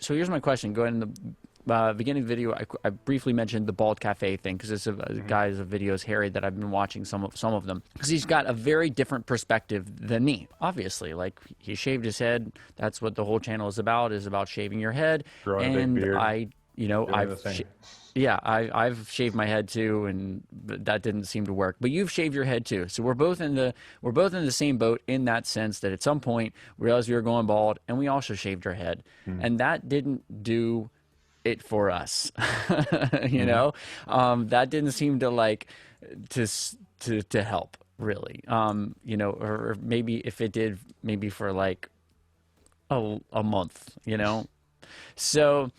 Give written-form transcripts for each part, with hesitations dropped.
So here's my question. Go ahead in the beginning of the video, I briefly mentioned the Baldcafe thing because it's a guy's videos, Harry, that I've been watching some of them because he's got a very different perspective than me. Obviously, like he shaved his head. That's what the whole channel is about shaving your head. Growing a big And beard, doing the I've thing. yeah, I've shaved my head too, and that didn't seem to work. But you've shaved your head too, so we're both in the same boat in that sense that at some point we realized we were going bald, and we also shaved our head, Mm. and that didn't do it for us. you Hmm. know, that didn't seem to like to help really. Or maybe if it did, maybe for like a month. So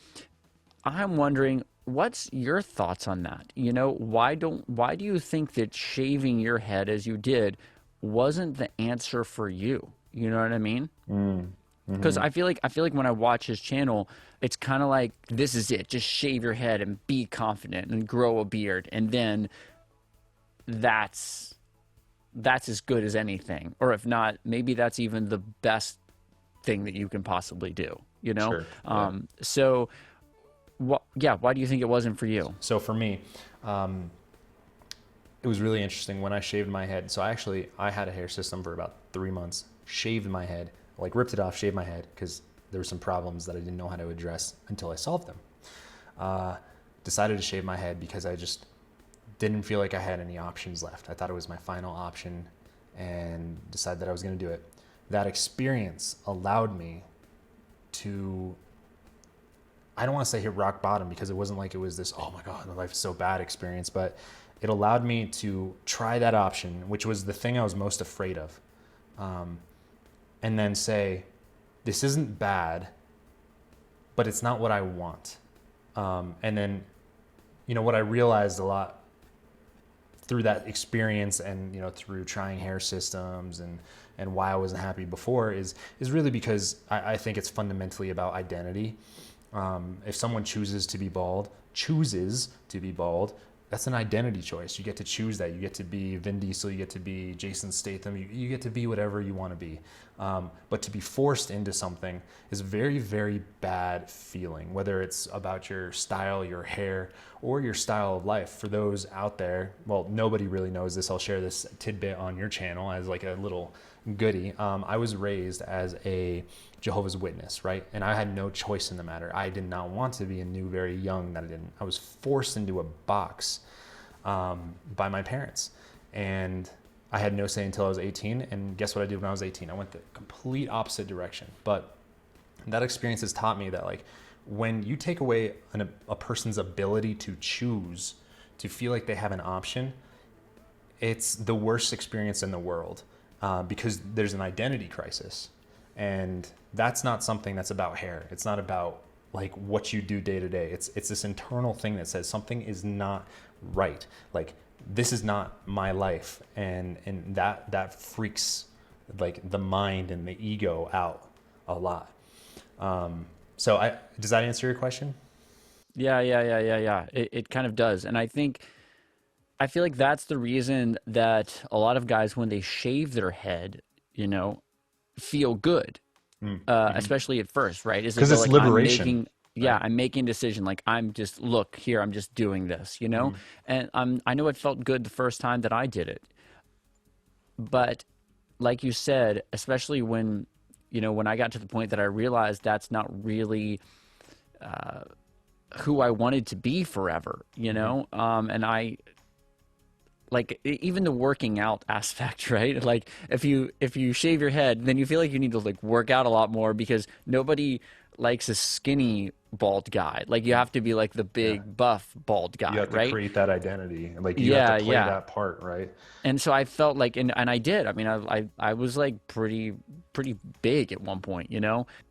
I'm wondering, what's your thoughts on that? Why do you think that shaving your head as you did wasn't the answer for you? You know what I mean? Mm. Because Hmm. I feel like when I watch his channel, it's kind of like this is it. Just shave your head and be confident and grow a beard, and then that's that's as good as anything. Or if not, maybe that's even the best thing that you can possibly do. Sure. Yeah. So yeah, why do you think it wasn't for you? So for me, um, it was really interesting when I shaved my head. So I had a hair system for about 3 months, shaved my head, like ripped it off, shaved my head because there were some problems that I didn't know how to address until I solved them. Uh, Decided to shave my head because I just didn't feel like I had any options left. I thought it was my final option and decided that I was going to do it. That experience allowed me to, I don't want to say hit rock bottom because it wasn't like it was this, oh my God, my life is so bad experience, but it allowed me to try that option, which was the thing I was most afraid of. Um, and then say, this isn't bad, but it's not what I want. And then, what I realized a lot through that experience and, through trying hair systems and why I wasn't happy before is really because I think it's fundamentally about identity. If someone chooses to be bald, that's an identity choice. You get to choose that. You get to be Vin Diesel. You get to be Jason Statham. You get to be whatever you want to be. But to be forced into something is a very, very bad feeling, whether it's about your style, your hair, or your style of life. For those out there, well, nobody really knows this. I'll share this tidbit on your channel as like a little goodie. I was raised as a Jehovah's Witness, right? And I had no choice in the matter. I did not want to be and knew very young that I didn't. I was forced into a box by my parents. And I had no say until I was 18. And guess what I did when I was 18? I went the complete opposite direction. But that experience has taught me that like when you take away a person's ability to choose, to feel like they have an option, it's the worst experience in the world because there's an identity crisis. And that's not something that's about hair. It's not about like what you do day to day. It's this internal thing that says something is not right. Like this is not my life. And that freaks like the mind and the ego out a lot. Does that answer your question? Yeah. It kind of does. And I feel like that's the reason that a lot of guys, when they shave their head, feel good, Mm-hmm. especially at first, right? Is that Because they're it's like, liberation, right? I'm making a decision. Like look here, I'm just doing this, Mm-hmm. and I know it felt good the first time that I did it. But like you said, especially when I got to the point that I realized that's not really who I wanted to be forever, Mm-hmm. and even the working out aspect, right? Like if you shave your head, then you feel like you need to like work out a lot more because nobody likes a skinny bald guy. Like you have to be like the Yeah. big buff bald You guy, have to right? create that identity. Like you have to Yeah, play yeah. that part, right? And so I felt like, and I did. I mean, I was like pretty big at one point.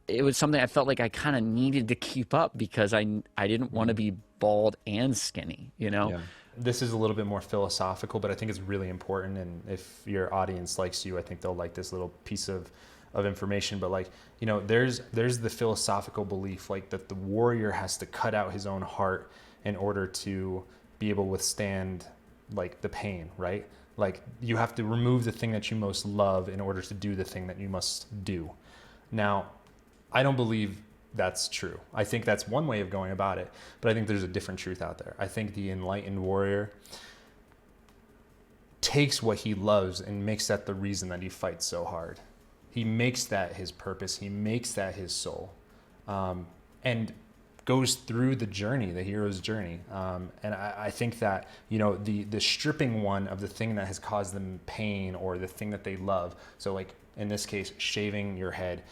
It was something I felt like I kind of needed to keep up because I didn't want to Mm-hmm. be bald and skinny. Yeah. This is a little bit more philosophical, but I think it's really important. And if your audience likes you, I think they'll like this little piece of information. But like, there's the philosophical belief like that the warrior has to cut out his own heart in order to be able to withstand like the pain, right? Like you have to remove the thing that you most love in order to do the thing that you must do. Now, I don't believe that's true. I think that's one way of going about it, but I think there's a different truth out there. I think the enlightened warrior takes what he loves and makes that the reason that he fights so hard. He makes that his purpose. He makes that his soul, and goes through the journey, the hero's journey. And I think that, you know, the stripping one of the thing that has caused them pain or the thing that they love. So like in this case, shaving your head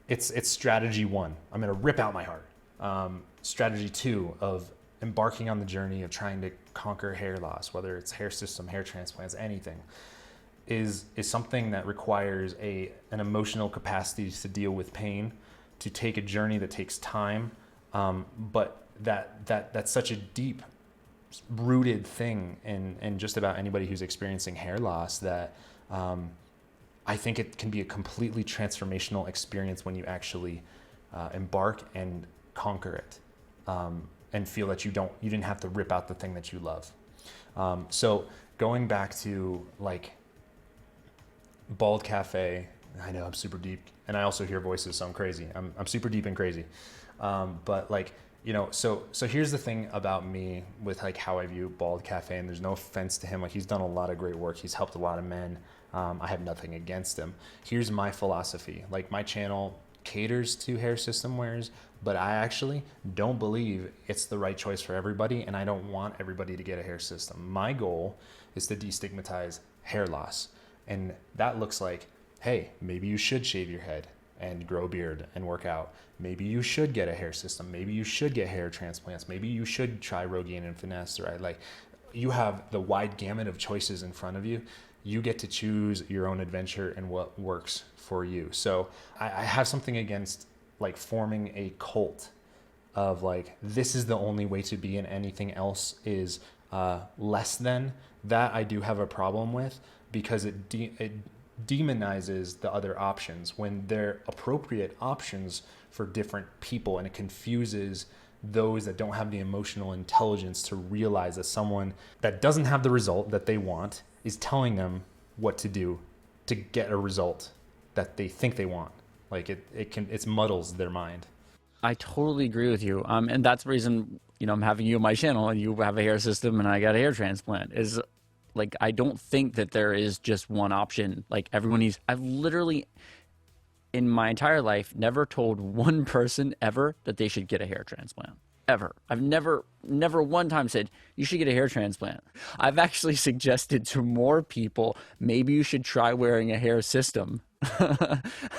it's strategy one. I'm going to rip out my heart. Strategy two of embarking on the journey of trying to conquer hair loss, whether it's hair system, hair transplants, anything, is something that requires an emotional capacity to deal with pain, to take a journey that takes time, but that's such a deep rooted thing in just about anybody who's experiencing hair loss that I think it can be a completely transformational experience when you actually embark and conquer it, and feel that you didn't have to rip out the thing that you love. So going back to like Baldcafe, I know I'm super deep, and I also hear voices, so I'm crazy. I'm super deep and crazy, but like, you know, so here's the thing about me with like how I view Baldcafe, and there's no offense to him. Like he's done a lot of great work. He's helped a lot of men. I have nothing against him. Here's my philosophy. Like my channel caters to hair system wearers, but I actually don't believe it's the right choice for everybody, and I don't want everybody to get a hair system. My goal is to destigmatize hair loss, and that looks like, hey, maybe you should shave your head and grow a beard and work out. Maybe you should get a hair system. Maybe you should get hair transplants. Maybe you should try Rogaine and finesse, right? Like you have the wide gamut of choices in front of you. You get to choose your own adventure and what works for you. So I have something against like forming a cult of like, this is the only way to be and anything else is less than. That I do have a problem with, because it demonizes the other options when they're appropriate options for different people, and it confuses those that don't have the emotional intelligence to realize that someone that doesn't have the result that they want is telling them what to do to get a result that they think they want. Like it muddles their mind. I totally agree with you. And that's the reason, you know, I'm having you on my channel and you have a hair system and I got a hair transplant, is like, I don't think that there is just one option. Like everyone needs, I've literally in my entire life never told one person ever that they should get a hair transplant. Ever. I've never one time said you should get a hair transplant. I've actually suggested to more people, maybe you should try wearing a hair system.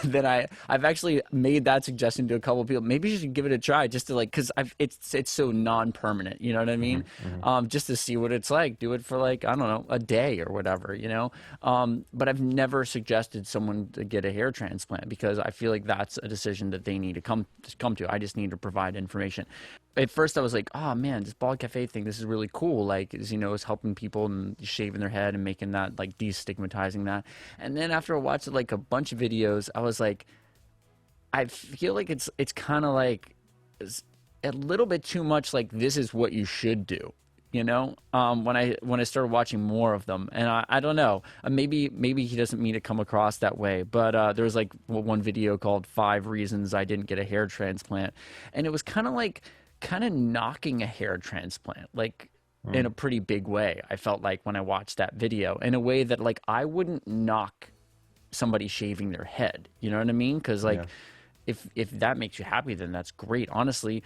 Then I've actually made that suggestion to a couple of people. Maybe you should give it a try, just to like, because it's so non-permanent, you know what I mean? Just to see what it's like. Do it for like, I don't know, a day or whatever, you know. But I've never suggested someone to get a hair transplant, because I feel like that's a decision that they need to come to. I just need to provide information. At first I was like, oh man, this Baldcafe thing, this is really cool. Like, you know, it's helping people and shaving their head and making that, like, destigmatizing that. And then after I watched like a bunch of videos, I was like, I feel like it's kind of like a little bit too much like, this is what you should do, you know. When I started watching more of them, and I don't know, maybe he doesn't mean to come across that way, but there was like one video called 5 Reasons I Didn't Get a Hair Transplant, and it was kind of knocking a hair transplant, like in a pretty big way. I felt like when I watched that video, in a way that like I wouldn't knock somebody shaving their head, you know what I mean? Because like, yeah, if that makes you happy, then that's great. Honestly,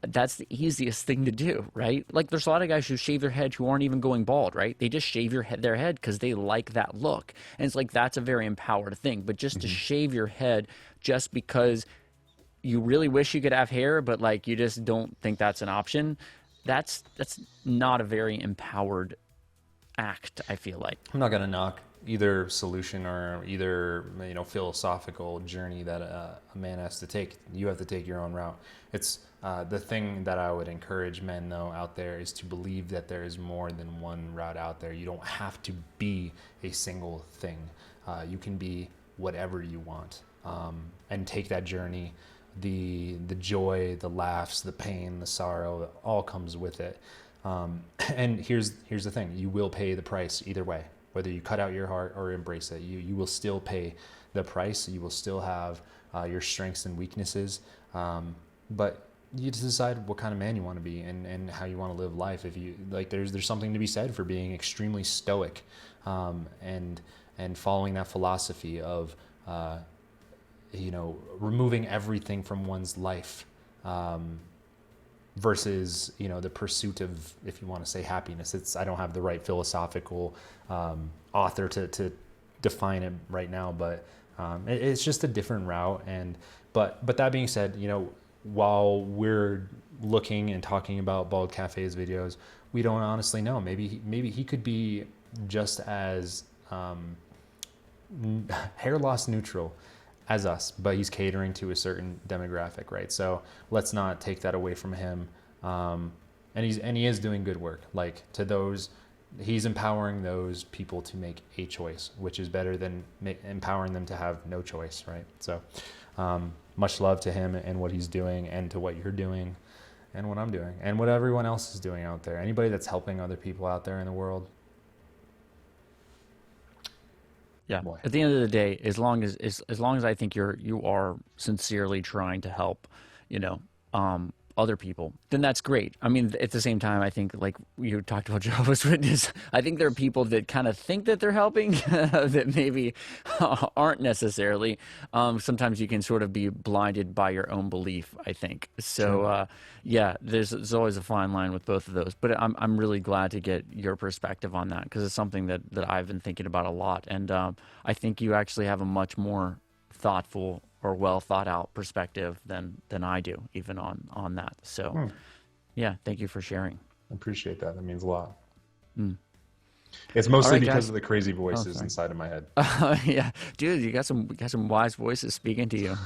that's the easiest thing to do, right? Like there's a lot of guys who shave their head who aren't even going bald, right? They just shave their head because they like that look, and it's like, that's a very empowered thing. But just to shave your head just because you really wish you could have hair, but like you just don't think that's an option, that's not a very empowered act, I feel like. I'm not gonna knock either solution or either, you know, philosophical journey that a man has to take. You have to take your own route. It's the thing that I would encourage men though out there is to believe that there is more than one route out there. You don't have to be a single thing. You can be whatever you want, and take that journey. The joy, the laughs, the pain, the sorrow, all comes with it. And here's the thing: you will pay the price either way. Whether you cut out your heart or embrace it, you will still pay the price. You will still have your strengths and weaknesses, but you just decide what kind of man you want to be, and how you want to live life. If you like, there's something to be said for being extremely stoic, and following that philosophy of removing everything from one's life, versus the pursuit of, if you want to say, happiness. I don't have the right philosophical author to define it right now, but it's just a different route. And but that being said, while we're looking and talking about Baldcafe's videos, we don't honestly know. Maybe he could be just as hair loss neutral as us, but he's catering to a certain demographic, right? So let's not take that away from him. And he is doing good work. Like, to those, he's empowering those people to make a choice, which is better than empowering them to have no choice, right? So much love to him and what he's doing, and to what you're doing, and what I'm doing, and what everyone else is doing out there. Anybody that's helping other people out there in the world. Yeah. Boy. At the end of the day, as long as I think you are sincerely trying to help, you know, other people, then that's great. I mean, at the same time, I think, like you talked about Jehovah's Witness, I think there are people that kind of think that they're helping that maybe aren't necessarily. Sometimes you can sort of be blinded by your own belief, I think. So, True. yeah, there's always a fine line with both of those. But I'm really glad to get your perspective on that, because it's something that I've been thinking about a lot. And I think you actually have a much more thoughtful or well thought out perspective than I do, even on that. So yeah, thank you for sharing. I appreciate that. That means a lot. Mm. It's All mostly right, because guys. of the crazy Oh, voices sorry. inside of my head. Yeah, dude, you got some wise voices speaking to you.